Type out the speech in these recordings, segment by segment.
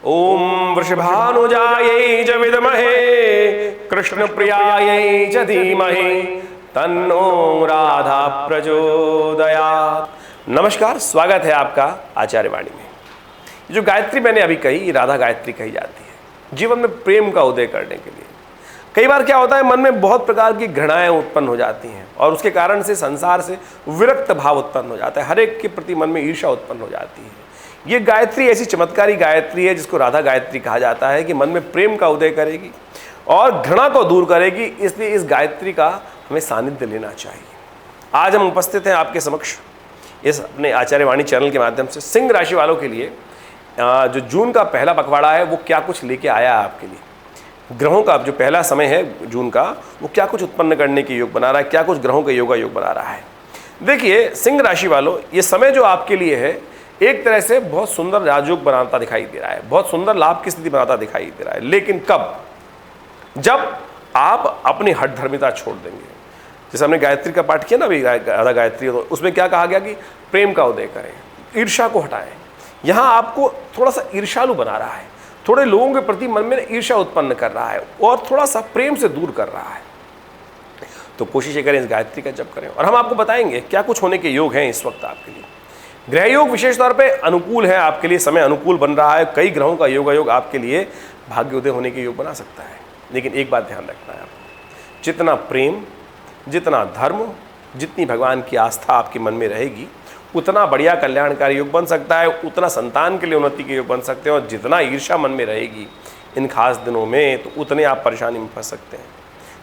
ओम वृषभानुजायै च विद्महे कृष्णप्रियायै च धीमहि तन्नो राधा प्रचोदयात्। नमस्कार, स्वागत है आपका आचार्य वाणी में। जो गायत्री मैंने अभी कही, ये राधा गायत्री कही जाती है जीवन में प्रेम का उदय करने के लिए। कई बार क्या होता है, मन में बहुत प्रकार की घृणाएं उत्पन्न हो जाती हैं और उसके कारण से संसार से विरक्त भाव उत्पन्न हो जाता है। हर एक के प्रति मन में ईर्ष्या उत्पन्न हो जाती है। ये गायत्री ऐसी चमत्कारी गायत्री है जिसको राधा गायत्री कहा जाता है कि मन में प्रेम का उदय करेगी और घृणा को दूर करेगी। इसलिए इस गायत्री का हमें सानिध्य लेना चाहिए। आज हम उपस्थित हैं आपके समक्ष इस अपने आचार्य वाणी चैनल के माध्यम से सिंह राशि वालों के लिए जो जून का पहला पखवाड़ा है वो क्या कुछ लेके आया है आपके लिए। ग्रहों का जो पहला समय है जून का, वो क्या कुछ उत्पन्न करने के योग बना रहा है, क्या कुछ ग्रहों का योग बना रहा है। देखिए सिंह राशि वालों, ये समय जो आपके लिए है एक तरह से बहुत सुंदर राजयोग बनाता दिखाई दे रहा है, बहुत सुंदर लाभ की स्थिति बनाता दिखाई दे रहा है। लेकिन कब? जब आप अपनी हठधर्मिता छोड़ देंगे। जैसे हमने गायत्री का पाठ किया ना अभी, राधा गायत्री, तो उसमें क्या कहा गया कि प्रेम का उदय करें, ईर्ष्या को हटाएं। यहाँ आपको थोड़ा सा ईर्ष्यालु बना रहा है, थोड़े लोगों के प्रति मन में ईर्ष्या उत्पन्न कर रहा है और थोड़ा सा प्रेम से दूर कर रहा है। तो कोशिश करें इस गायत्री का जप करें और हम आपको बताएंगे क्या कुछ होने के योग हैं इस वक्त आपके लिए। ग्रह योग विशेष तौर पे अनुकूल है आपके लिए, समय अनुकूल बन रहा है। कई ग्रहों का योग आपके लिए भाग्योदय होने के योग बना सकता है। लेकिन एक बात ध्यान रखना है आपको, जितना प्रेम, जितना धर्म, जितनी भगवान की आस्था आपके मन में रहेगी उतना बढ़िया कल्याणकारी योग बन सकता है, उतना संतान के लिए उन्नति के योग बन सकते हैं। और जितना ईर्ष्या मन में रहेगी इन खास दिनों में तो उतने आप परेशानी में फंस सकते हैं।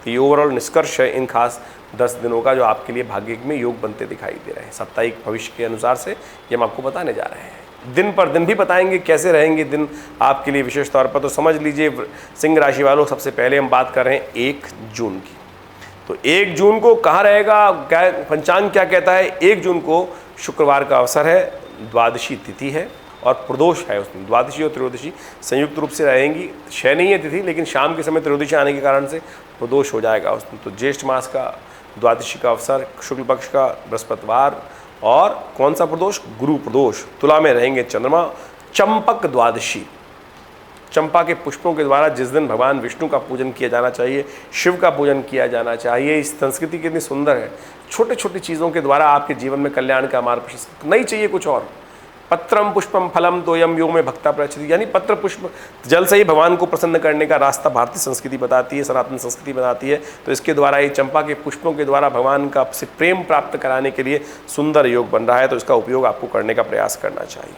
तो ये ओवरऑल निष्कर्ष है इन खास 10 दिनों का जो आपके लिए भाग्य में योग बनते दिखाई दे रहे हैं। साप्ताहिक भविष्य के अनुसार से ये हम आपको बताने जा रहे हैं। दिन पर दिन भी बताएंगे कैसे रहेंगे दिन आपके लिए विशेष तौर पर। तो समझ लीजिए सिंह राशि वालों, सबसे पहले हम बात कर रहे हैं 1 जून की। तो 1 जून को कहाँ रहेगा, क्या पंचांग क्या कहता है। 1 जून को शुक्रवार का अवसर है, द्वादशी तिथि है और प्रदोष है। उसमें द्वादशी और त्रयोदशी संयुक्त रूप से रहेंगी। 6 नहीं है तिथि, लेकिन शाम के समय त्रयोदशी आने के कारण से प्रदोष हो जाएगा उस दिन। तो ज्येष्ठ मास का द्वादशी का अवसर, शुक्ल पक्ष का बृहस्पतिवार, और कौन सा प्रदोष, गुरु प्रदोष। तुला में रहेंगे चंद्रमा। चंपक द्वादशी, चंपा के पुष्पों के द्वारा जिस दिन भगवान विष्णु का पूजन किया जाना चाहिए, शिव का पूजन किया जाना चाहिए। इस संस्कृति कितनी सुंदर है, छोटे छोटी चीज़ों के द्वारा आपके जीवन में कल्याण का मार्ग प्रशस्त। नहीं चाहिए कुछ और। पत्रम पुष्पम फलम तोयम योग में भक्ता प्रचलित, यानी पत्र पुष्प जल से ही भगवान को प्रसन्न करने का रास्ता भारतीय संस्कृति बताती है, सनातन संस्कृति बताती है। तो इसके द्वारा ये चंपा के पुष्पों के द्वारा भगवान का से प्रेम प्राप्त कराने के लिए सुंदर योग बन रहा है। तो इसका उपयोग आपको करने का प्रयास करना चाहिए।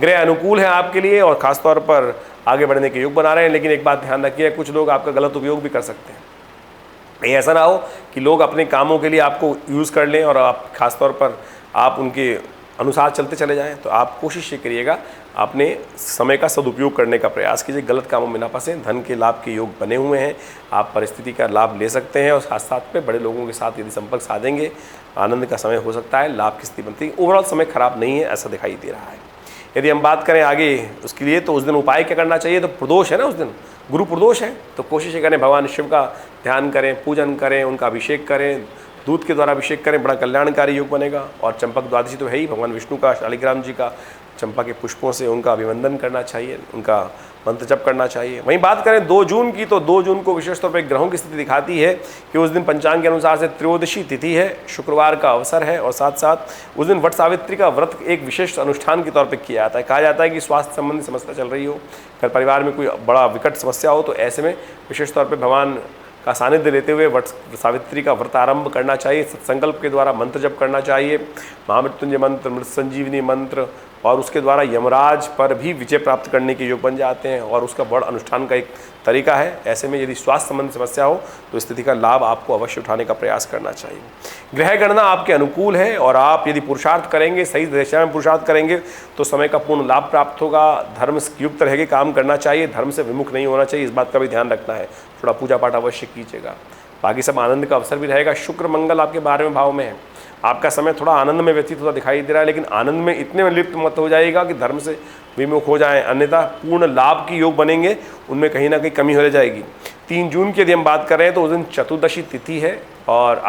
ग्रह अनुकूल है आपके लिए और खासतौर पर आगे बढ़ने के योग बना रहे हैं। लेकिन एक बात ध्यान रखिए, कुछ लोग आपका गलत उपयोग भी कर सकते हैं। कहीं ऐसा ना हो कि लोग अपने कामों के लिए आपको यूज़ कर लें और आप खासतौर पर आप उनके अनुसार चलते चले जाएं। तो आप कोशिश ये करिएगा, अपने समय का सदुपयोग करने का प्रयास कीजिए, गलत कामों में ना फंसें। धन के लाभ के योग बने हुए हैं, आप परिस्थिति का लाभ ले सकते हैं और साथ साथ में बड़े लोगों के साथ यदि संपर्क साधेंगे आनंद का समय हो सकता है, लाभ की स्थिति बनती है। ओवरऑल समय खराब नहीं है, ऐसा दिखाई दे रहा है। यदि हम बात करें आगे उसके लिए, तो उस दिन उपाय क्या करना चाहिए। तो प्रदोष है ना, उस दिन गुरु प्रदोष है, तो कोशिश करें भगवान शिव का ध्यान करें, पूजन करें, उनका अभिषेक करें, दूध के द्वारा अभिषेक करें, बड़ा कल्याणकारी योग बनेगा। और चंपक द्वादशी तो है ही, भगवान विष्णु का, शालिग्राम जी का चंपा के पुष्पों से उनका अभिवंदन करना चाहिए, उनका मंत्र जप करना चाहिए। वहीं बात करें 2 जून की, तो 2 जून को विशेष तौर पर ग्रहों की स्थिति दिखाती है कि उस दिन पंचांग के अनुसार से त्रयोदशी तिथि है, शुक्रवार का अवसर है और साथ साथ उस दिन वट सावित्री का व्रत एक विशेष अनुष्ठान के तौर पर किया जाता है। कहा जाता है कि स्वास्थ्य संबंधी समस्या चल रही हो, घर परिवार में कोई बड़ा विकट समस्या हो, तो ऐसे में विशेष तौर पर भगवान का सानिध्य लेते हुए वट सावित्री का व्रत आरंभ करना चाहिए। संकल्प के द्वारा मंत्र जप करना चाहिए, महामृत्युंजय मंत्र, मृत संजीवनी मंत्र, और उसके द्वारा यमराज पर भी विजय प्राप्त करने के योग बन जाते हैं और उसका बड़ा अनुष्ठान का एक तरीका है। ऐसे में यदि स्वास्थ्य संबंधी समस्या हो तो स्थिति का लाभ आपको अवश्य उठाने का प्रयास करना चाहिए। ग्रह गणना आपके अनुकूल है और आप यदि पुरुषार्थ करेंगे, सही दिशा में पुरुषार्थ करेंगे तो समय का पूर्ण लाभ प्राप्त होगा। धर्म युक्त रह के काम करना चाहिए, धर्म से विमुख नहीं होना चाहिए, इस बात का भी ध्यान रखना है। थोड़ा पूजा पाठ अवश्य कीजिएगा। बाकी सब आनंद का अवसर भी रहेगा। शुक्र मंगल आपके 12वें भाव में है, आपका समय थोड़ा आनंद में व्यतीत होता दिखाई दे रहा है, लेकिन आनंद में इतने में लिप्त मत हो जाएगा कि धर्म से विमुख हो जाएं, अन्यथा पूर्ण लाभ की योग बनेंगे, उनमें कहीं ना कहीं कमी हो जाएगी। 3 जून की यदि हम बात करें तो उस दिन चतुर्दशी तिथि है और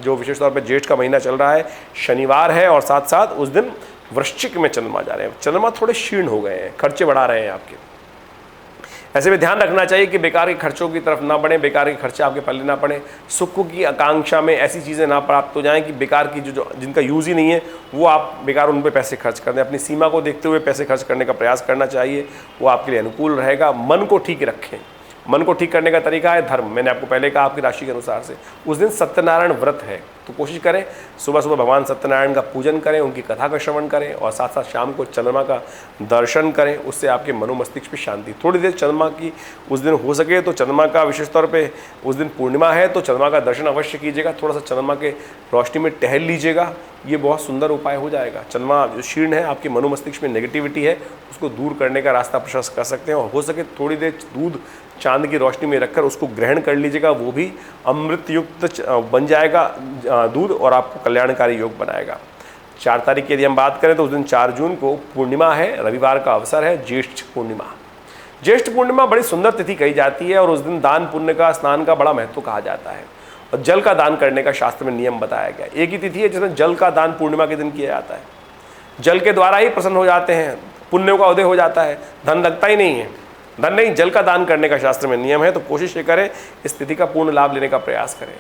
जो विशेष तौर पर ज्येष्ठ का महीना चल रहा है, शनिवार है और साथ साथ उस दिन वृश्चिक में चंद्रमा जा रहे हैं। चंद्रमा थोड़े क्षीण हो गए हैं, खर्चे बढ़ा रहे हैं आपके। ऐसे में ध्यान रखना चाहिए कि बेकार के खर्चों की तरफ ना बढ़े, बेकार के खर्चे आपके पल्ले ना पड़े, सुख की आकांक्षा में ऐसी चीज़ें ना प्राप्त हो जाएं कि बेकार की जो जिनका यूज़ ही नहीं है वो आप बेकार उन पे पैसे खर्च कर दें। अपनी सीमा को देखते हुए पैसे खर्च करने का प्रयास करना चाहिए, वो आपके लिए अनुकूल रहेगा। मन को ठीक रखें। मन को ठीक करने का तरीका है धर्म। मैंने आपको पहले कहा आपकी राशि के अनुसार से उस दिन सत्यनारायण व्रत है, तो कोशिश करें सुबह सुबह भगवान सत्यनारायण का पूजन करें, उनकी कथा का श्रवण करें और साथ साथ शाम को चंद्रमा का दर्शन करें। उससे आपके मनोमस्तिष्क में शांति। थोड़ी देर चंद्रमा की उस दिन हो सके तो चंद्रमा का विशेष तौर पे उस दिन पूर्णिमा है तो चंद्रमा का दर्शन अवश्य कीजिएगा। थोड़ा सा चंद्रमा के रोशनी में टहल लीजिएगा, ये बहुत सुंदर उपाय हो जाएगा। चंद्रमा जो शीर्ण है, आपके मनोमस्तिष्क में नेगेटिविटी है, उसको दूर करने का रास्ता प्रशस्त कर सकते हैं। और हो सके थोड़ी देर दूध चांद की रोशनी में रखकर उसको ग्रहण कर लीजिएगा, वो भी अमृत युक्त बन जाएगा दूध और आपको कल्याणकारी योग बनाएगा। 4 तारीख की यदि हम बात करें तो उस दिन 4 जून को पूर्णिमा है, रविवार का अवसर है, ज्येष्ठ पूर्णिमा। ज्येष्ठ पूर्णिमा बड़ी सुंदर तिथि कही जाती है और उस दिन दान पुण्य का, स्नान का बड़ा महत्व कहा जाता है और जल का दान करने का शास्त्र में नियम बताया गया। एक ही तिथि है जिसमें जल का दान पूर्णिमा के दिन किया जाता है। जल के द्वारा ही प्रसन्न हो जाते हैं, पुण्यों का उदय हो जाता है, धन लगता ही नहीं है। धन नहीं, जल का दान करने का शास्त्र में नियम है, तो कोशिश ये करें इस तिथि का पूर्ण लाभ लेने का प्रयास करें।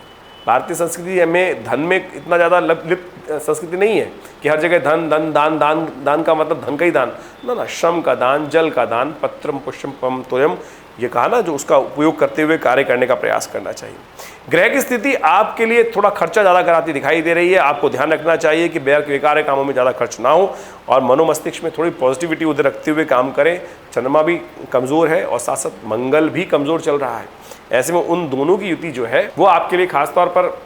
भारतीय संस्कृति में धन में इतना ज़्यादा लिप्त संस्कृति नहीं है कि हर जगह धन धन दान दान दान का मतलब धन का ही दान ना, श्रम का दान, जल का दान, पत्रम पुष्पम तोयम, ये कहा ना, जो उसका उपयोग करते हुए कार्य करने का प्रयास करना चाहिए। ग्रह की स्थिति आपके लिए थोड़ा खर्चा ज़्यादा कराती दिखाई दे रही है। आपको ध्यान रखना चाहिए कि बेकार कामों में ज़्यादा खर्च ना हो और मनोमस्तिष्क में थोड़ी पॉजिटिविटी उधर रखते हुए काम करें। चंद्रमा भी कमज़ोर है और साथ साथ मंगल भी कमज़ोर चल रहा है। ऐसे में उन दोनों की युति जो है वो आपके लिए खास तौर पर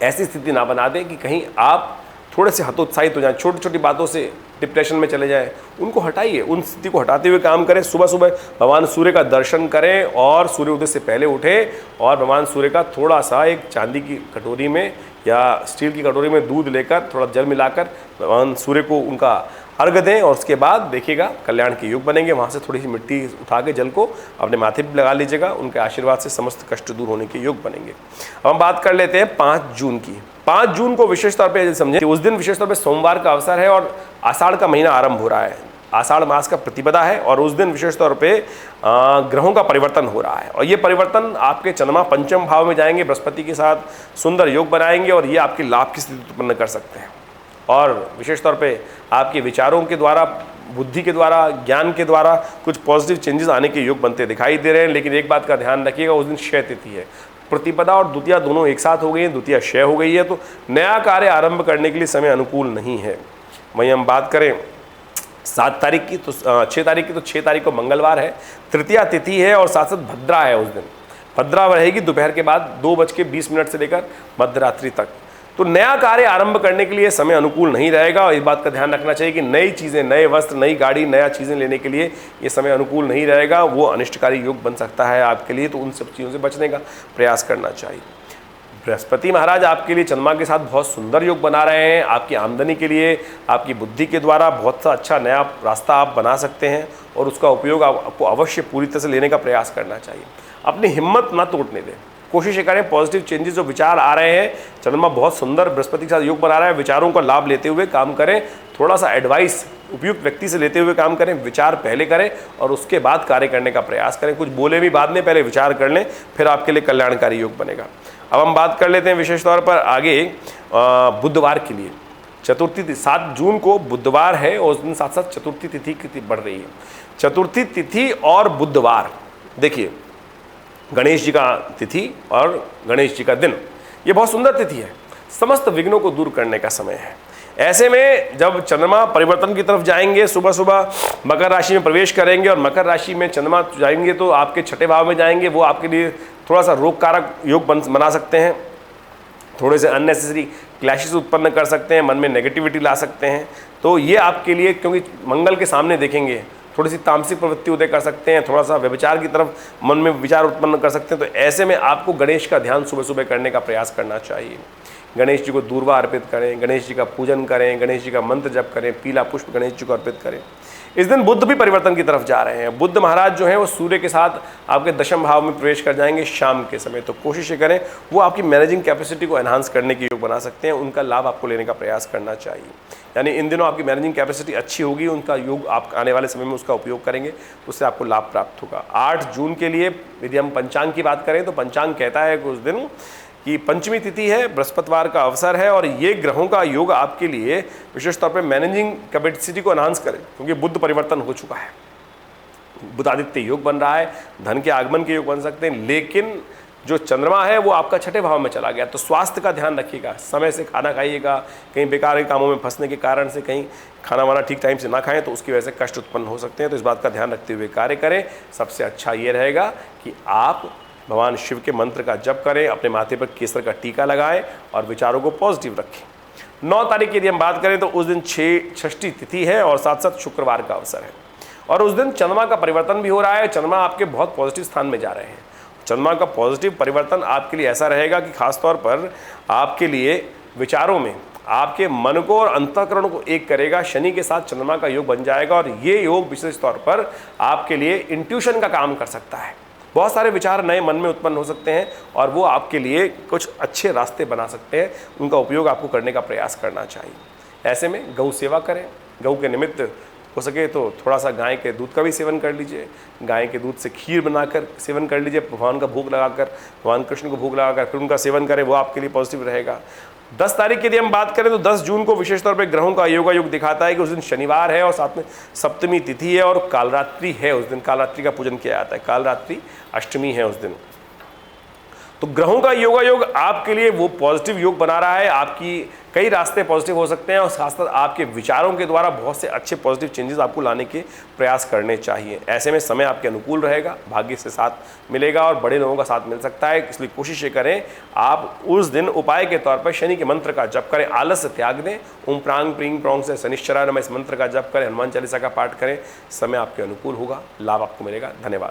ऐसी स्थिति ना बना दें कि कहीं आप थोड़े से हतोत्साहित हो जाएं, छोटी छोटी बातों से डिप्रेशन में चले जाएं। उनको हटाइए, उन स्थिति को हटाते हुए काम करें। सुबह सुबह भगवान सूर्य का दर्शन करें और सूर्योदय से पहले उठें और भगवान सूर्य का थोड़ा सा एक चांदी की कटोरी में या स्टील की कटोरी में दूध लेकर थोड़ा जल मिलाकर भगवान सूर्य को उनका अर्घ दें और उसके बाद देखिएगा कल्याण के योग बनेंगे। वहाँ से थोड़ी सी मिट्टी उठा के जल को अपने माथे पर लगा लीजिएगा, उनके आशीर्वाद से समस्त कष्ट दूर होने के योग बनेंगे। अब हम बात कर लेते हैं 5 जून की। 5 जून को विशेष तौर पे समझें, उस दिन विशेष तौर पे सोमवार का अवसर है और आषाढ़ का महीना आरंभ हो रहा है। आषाढ़ मास का प्रतिपदा है और उस दिन विशेष तौर पे ग्रहों का परिवर्तन हो रहा है और ये परिवर्तन आपके चंद्रमा पंचम भाव में जाएंगे, बृहस्पति के साथ सुंदर योग बनाएंगे और ये आपके लाभ की स्थिति उत्पन्न कर सकते हैं। और विशेष तौर पे आपके विचारों के द्वारा, बुद्धि के द्वारा, ज्ञान के द्वारा कुछ पॉजिटिव चेंजेस आने के योग बनते दिखाई दे रहे हैं। लेकिन एक बात का ध्यान रखिएगा, उस दिन क्षय तिथि है। प्रतिपदा और द्वितीया दोनों एक साथ हो गई हैं, द्वितीया क्षय हो गई है, तो नया कार्य आरंभ करने के लिए समय अनुकूल नहीं है। वहीं हम बात करें 7 तारीख की तो 6 तारीख की, तो 6 तारीख को मंगलवार है, तृतीया तिथि है और साथ साथ भद्रा है। उस दिन भद्रा रहेगी दोपहर के बाद 2:20 से लेकर मध्यरात्रि तक। तो नया कार्य आरंभ करने के लिए समय अनुकूल नहीं रहेगा और इस बात का ध्यान रखना चाहिए कि नई चीज़ें, नए वस्त्र, नई गाड़ी, नया चीज़ें लेने के लिए ये समय अनुकूल नहीं रहेगा। वो अनिष्टकारी योग बन सकता है आपके लिए, तो उन सब चीज़ों से बचने का प्रयास करना चाहिए। बृहस्पति महाराज आपके लिए चंद्रमा के साथ बहुत सुंदर योग बना रहे हैं। आपकी आमदनी के लिए, आपकी बुद्धि के द्वारा बहुत सा अच्छा नया रास्ता आप बना सकते हैं और उसका उपयोग आपको अवश्य पूरी तरह से लेने का प्रयास करना चाहिए। अपनी हिम्मत ना टूटने दें, कोशिश करें पॉजिटिव चेंजेस जो विचार आ रहे हैं, चंद्रमा बहुत सुंदर बृहस्पति के साथ योग बना रहा है, विचारों का लाभ लेते हुए काम करें। थोड़ा सा एडवाइस उपयुक्त व्यक्ति से लेते हुए काम करें, विचार पहले करें और उसके बाद कार्य करने का प्रयास करें। कुछ बोले भी बाद में, पहले विचार कर लें, फिर आपके लिए कल्याणकारी योग बनेगा। अब हम बात कर लेते हैं विशेष तौर पर आगे बुधवार के लिए। चतुर्थी 7 जून को बुधवार है और उस दिन साथ साथ चतुर्थी तिथि की बढ़ रही है। चतुर्थी तिथि और बुधवार, देखिए गणेश जी का तिथि और गणेश जी का दिन, ये बहुत सुंदर तिथि है। समस्त विघ्नों को दूर करने का समय है। ऐसे में जब चंद्रमा परिवर्तन की तरफ जाएंगे, सुबह सुबह मकर राशि में प्रवेश करेंगे और मकर राशि में चंद्रमा जाएंगे तो आपके 6ठे भाव में जाएंगे, वो आपके लिए थोड़ा सा रोग कारक योग बना सकते हैं। थोड़े से अननेसेसरी क्लैशेस उत्पन्न कर सकते हैं, मन में नेगेटिविटी ला सकते हैं। तो ये आपके लिए, क्योंकि मंगल के सामने देखेंगे, थोड़ी सी तामसिक प्रवृत्ति उदय कर सकते हैं, थोड़ा सा व्यभिचार की तरफ मन में विचार उत्पन्न कर सकते हैं। तो ऐसे में आपको गणेश का ध्यान सुबह सुबह करने का प्रयास करना चाहिए। गणेश जी को दूर्वा अर्पित करें, गणेश जी का पूजन करें, गणेश जी का मंत्र जप करें, पीला पुष्प गणेश जी को अर्पित करें। इस दिन बुध भी परिवर्तन की तरफ जा रहे हैं। बुध महाराज जो हैं वो सूर्य के साथ आपके दशम भाव में प्रवेश कर जाएंगे शाम के समय। तो कोशिश करें वो आपकी मैनेजिंग कैपेसिटी को एनहांस करने के योग बना सकते हैं, उनका लाभ आपको लेने का प्रयास करना चाहिए। यानी इन दिनों आपकी मैनेजिंग कैपेसिटी अच्छी होगी, उनका योग आप आने वाले समय में उसका उपयोग करेंगे, उससे आपको लाभ प्राप्त होगा। 8 जून के लिए यदि हम पंचांग की बात करें तो पंचांग कहता है कि उस दिन कि पंचमी तिथि है, बृहस्पतिवार का अवसर है और ये ग्रहों का योग आपके लिए विशेष तौर पे मैनेजिंग कैपेसिटी को एनहांस करे, क्योंकि बुध परिवर्तन हो चुका है, बुधादित्य योग बन रहा है, धन के आगमन के योग बन सकते हैं। लेकिन जो चंद्रमा है वो आपका छठे भाव में चला गया, तो स्वास्थ्य का ध्यान रखिएगा, समय से खाना खाइएगा, कहीं बेकार के कामों में फंसने के कारण से कहीं खाना वाना ठीक टाइम से ना खाएं तो उसकी वजह से कष्ट उत्पन्न हो सकते हैं। तो इस बात का ध्यान रखते हुए कार्य करें। सबसे अच्छा ये रहेगा कि आप भगवान शिव के मंत्र का जप करें, अपने माथे पर केसर का टीका लगाएं और विचारों को पॉजिटिव रखें। 9 तारीख की यदि हम बात करें तो उस दिन षष्ठी तिथि है और साथ साथ शुक्रवार का अवसर है और उस दिन चंद्रमा का परिवर्तन भी हो रहा है। चंद्रमा आपके बहुत पॉजिटिव स्थान में जा रहे हैं। चंद्रमा का पॉजिटिव परिवर्तन आपके लिए ऐसा रहेगा कि खासतौर पर आपके लिए विचारों में आपके मन को और अंतःकरण को एक करेगा। शनि के साथ चंद्रमा का योग बन जाएगा और ये योग विशेष तौर पर आपके लिए इंट्यूशन का काम कर सकता है। बहुत सारे विचार नए मन में उत्पन्न हो सकते हैं और वो आपके लिए कुछ अच्छे रास्ते बना सकते हैं, उनका उपयोग आपको करने का प्रयास करना चाहिए। ऐसे में गौ सेवा करें, गौ के निमित्त हो सके तो थोड़ा सा गाय के दूध का भी सेवन कर लीजिए, गाय के दूध से खीर बनाकर सेवन कर लीजिए, भगवान का भोग लगाकर, भगवान कृष्ण को भोग लगाकर फिर उनका सेवन करें, वो आपके लिए पॉजिटिव रहेगा। 10 तारीख की यदि हम बात करें तो 10 जून को विशेष तौर पे ग्रहों का योग दिखाता है कि उस दिन शनिवार है और साथ में सप्तमी तिथि है और कालरात्रि है। उस दिन कालरात्रि का पूजन किया जाता है, कालरात्रि अष्टमी है उस दिन। तो ग्रहों का योग आपके लिए वो पॉजिटिव योग बना रहा है। आपकी कई रास्ते पॉजिटिव हो सकते हैं और साथ साथ आपके विचारों के द्वारा बहुत से अच्छे पॉजिटिव चेंजेस आपको लाने के प्रयास करने चाहिए। ऐसे में समय आपके अनुकूल रहेगा, भाग्य से साथ मिलेगा और बड़े लोगों का साथ मिल सकता है। इसलिए कोशिश ये करें आप उस दिन उपाय के तौर पर शनि के मंत्र का जप करें, आलस्य त्याग दें, ओम प्रांग प्रींग प्रोंग से शनिश्चराय नमः इस मंत्र का जप करें, हनुमान चालीसा का पाठ करें। समय आपके अनुकूल होगा, लाभ आपको मिलेगा। धन्यवाद।